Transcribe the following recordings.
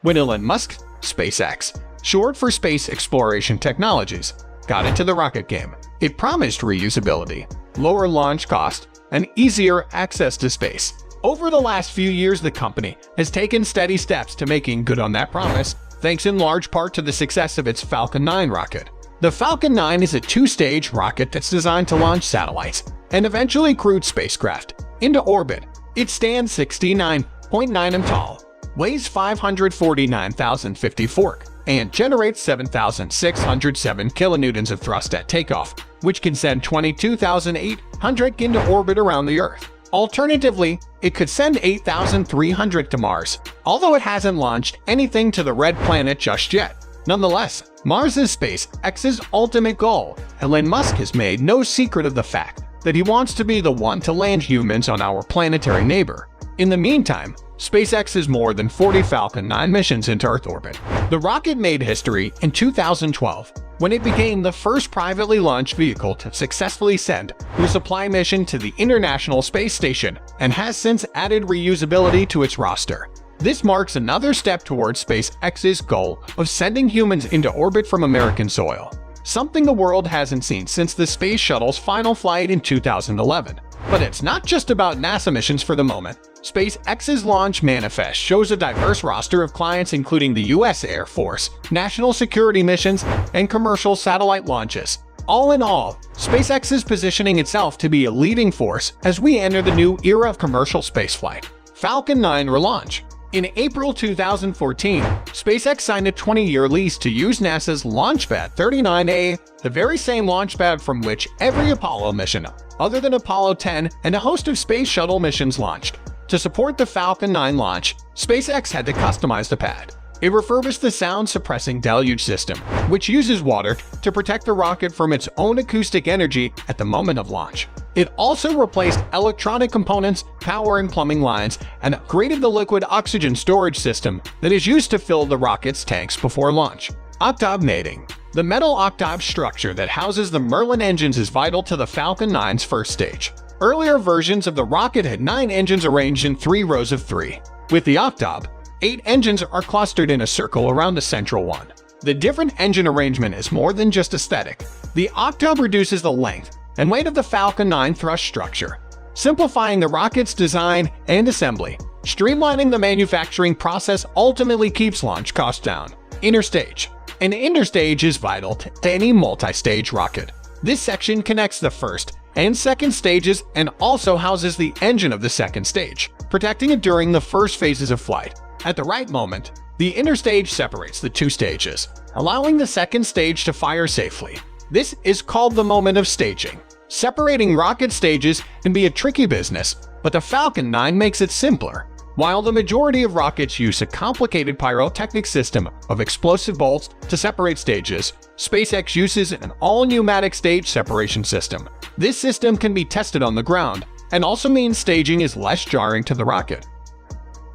When Elon Musk, SpaceX, short for Space Exploration Technologies, got into the rocket game, it promised reusability, lower launch cost, and easier access to space. Over the last few years, the company has taken steady steps to making good on that promise, thanks in large part to the success of its Falcon 9 rocket. The Falcon 9 is a two-stage rocket that's designed to launch satellites and eventually crewed spacecraft into orbit. It stands 69.9 in tall, weighs 549,050 fork, and generates 7,607 kilonewtons of thrust at takeoff, which can send 22,800 into orbit around the Earth. Alternatively, it could send 8,300 to Mars, although it hasn't launched anything to the red planet just yet. Nonetheless, Mars is SpaceX's ultimate goal. Elon Musk has made no secret of the fact that he wants to be the one to land humans on our planetary neighbor. In the meantime, SpaceX has more than 40 Falcon 9 missions into Earth orbit. The rocket made history in 2012 when it became the first privately launched vehicle to successfully send a resupply mission to the International Space Station and has since added reusability to its roster. This marks another step towards SpaceX's goal of sending humans into orbit from American soil, something the world hasn't seen since the Space Shuttle's final flight in 2011. But it's not just about NASA missions for the moment. SpaceX's launch manifest shows a diverse roster of clients including the U.S. Air Force, national security missions, and commercial satellite launches. All in all, SpaceX is positioning itself to be a leading force as we enter the new era of commercial spaceflight. Falcon 9 relaunch. In April 2014, SpaceX signed a 20-year lease to use NASA's Launchpad 39A, the very same launchpad from which every Apollo mission, other than Apollo 10 and a host of Space Shuttle missions launched. To support the Falcon 9 launch, SpaceX had to customize the pad. It refurbished the sound-suppressing deluge system, which uses water to protect the rocket from its own acoustic energy at the moment of launch. It also replaced electronic components, power and plumbing lines, and upgraded the liquid oxygen storage system that is used to fill the rocket's tanks before launch. Octave mating. The metal octave structure that houses the Merlin engines is vital to the Falcon 9's first stage. Earlier versions of the rocket had 9 engines arranged in 3 rows of 3. With the octave, 8 engines are clustered in a circle around the central one. The different engine arrangement is more than just aesthetic. The octave reduces the length and weight of the Falcon 9 thrust structure, simplifying the rocket's design and assembly. Streamlining the manufacturing process ultimately keeps launch costs down. Interstage. An interstage is vital to any multi-stage rocket. This section connects the first and second stages and also houses the engine of the second stage, protecting it during the first phases of flight. At the right moment, the interstage separates the 2 stages, allowing the second stage to fire safely. This is called the moment of staging. Separating rocket stages can be a tricky business, but the Falcon 9 makes it simpler. While the majority of rockets use a complicated pyrotechnic system of explosive bolts to separate stages, SpaceX uses an all-pneumatic stage separation system. This system can be tested on the ground and also means staging is less jarring to the rocket.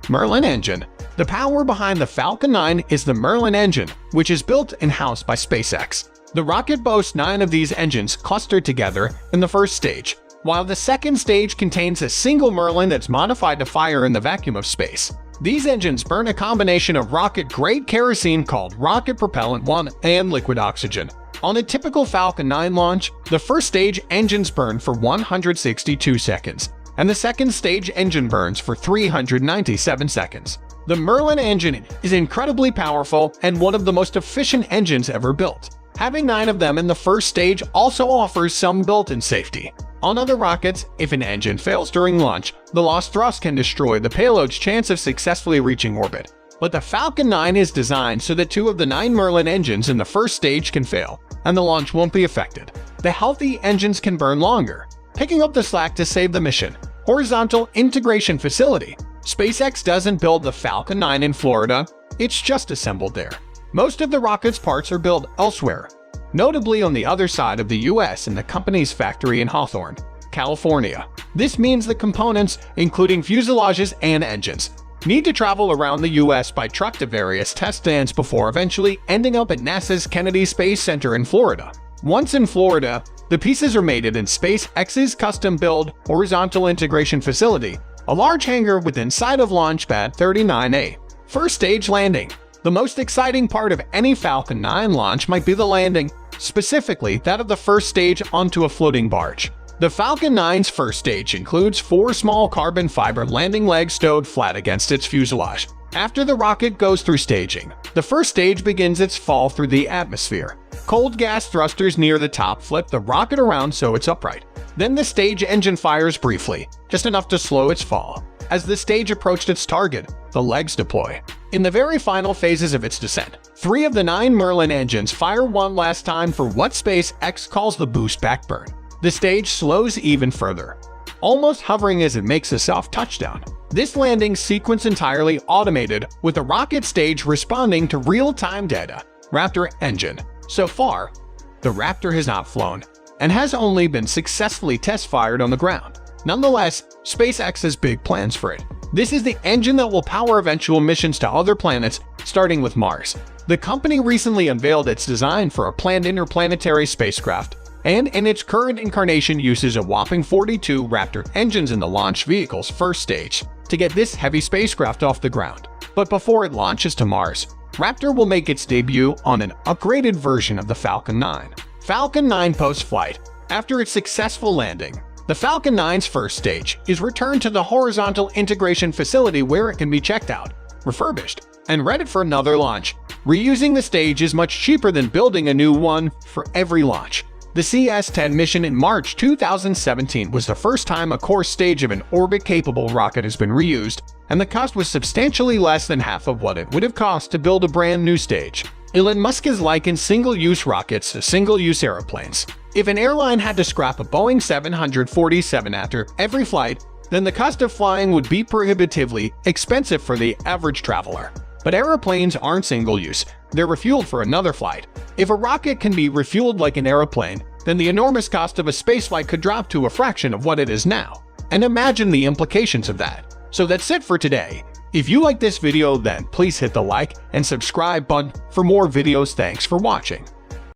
Merlin engine. The power behind the Falcon 9 is the Merlin engine, which is built in-house by SpaceX. The rocket boasts 9 of these engines clustered together in the first stage, while the second stage contains a single Merlin that's modified to fire in the vacuum of space. These engines burn a combination of rocket-grade kerosene called rocket propellant 1 and liquid oxygen. On a typical Falcon 9 launch, the first stage engines burn for 162 seconds, and the second stage engine burns for 397 seconds. The Merlin engine is incredibly powerful and one of the most efficient engines ever built. Having 9 of them in the first stage also offers some built-in safety. On other rockets, if an engine fails during launch, the lost thrust can destroy the payload's chance of successfully reaching orbit. But the Falcon 9 is designed so that 2 of the 9 Merlin engines in the first stage can fail, and the launch won't be affected. The healthy engines can burn longer, picking up the slack to save the mission. Horizontal integration facility. SpaceX doesn't build the Falcon 9 in Florida, it's just assembled there. Most of the rocket's parts are built elsewhere, notably on the other side of the US in the company's factory in Hawthorne, California. This means the components, including fuselages and engines, need to travel around the US by truck to various test stands before eventually ending up at NASA's Kennedy Space Center in Florida. Once in Florida, the pieces are mated in SpaceX's custom-built horizontal integration facility, a large hangar within sight of Launchpad 39A. First stage landing. The most exciting part of any Falcon 9 launch might be the landing, specifically that of the first stage onto a floating barge. The Falcon 9's first stage includes 4 small carbon fiber landing legs stowed flat against its fuselage. After the rocket goes through staging, the first stage begins its fall through the atmosphere. Cold gas thrusters near the top flip the rocket around so it's upright. Then the stage engine fires briefly, just enough to slow its fall. As the stage approached its target, the legs deploy. In the very final phases of its descent, 3 of the 9 Merlin engines fire one last time for what SpaceX calls the boost backburn. The stage slows even further, almost hovering as it makes a soft touchdown. This landing sequence entirely automated, with the rocket stage responding to real-time data. Raptor engine. So far, the Raptor has not flown, and has only been successfully test-fired on the ground. Nonetheless, SpaceX has big plans for it. This is the engine that will power eventual missions to other planets, starting with Mars. The company recently unveiled its design for a planned interplanetary spacecraft, and in its current incarnation uses a whopping 42 Raptor engines in the launch vehicle's first stage to get this heavy spacecraft off the ground. But before it launches to Mars, Raptor will make its debut on an upgraded version of the Falcon 9. Falcon 9 post-flight. After its successful landing, the Falcon 9's first stage is returned to the horizontal integration facility where it can be checked out, refurbished, and ready for another launch. Reusing the stage is much cheaper than building a new one for every launch. The CS-10 mission in March 2017 was the first time a core stage of an orbit-capable rocket has been reused, and the cost was substantially less than half of what it would have cost to build a brand new stage. Elon Musk has likened single-use rockets to single-use airplanes. If an airline had to scrap a Boeing 747 after every flight, then the cost of flying would be prohibitively expensive for the average traveler. But airplanes aren't single-use, they're refueled for another flight. If a rocket can be refueled like an airplane, then the enormous cost of a spaceflight could drop to a fraction of what it is now. And imagine the implications of that. So that's it for today. If you like this video, then please hit the like and subscribe button for more videos. Thanks for watching.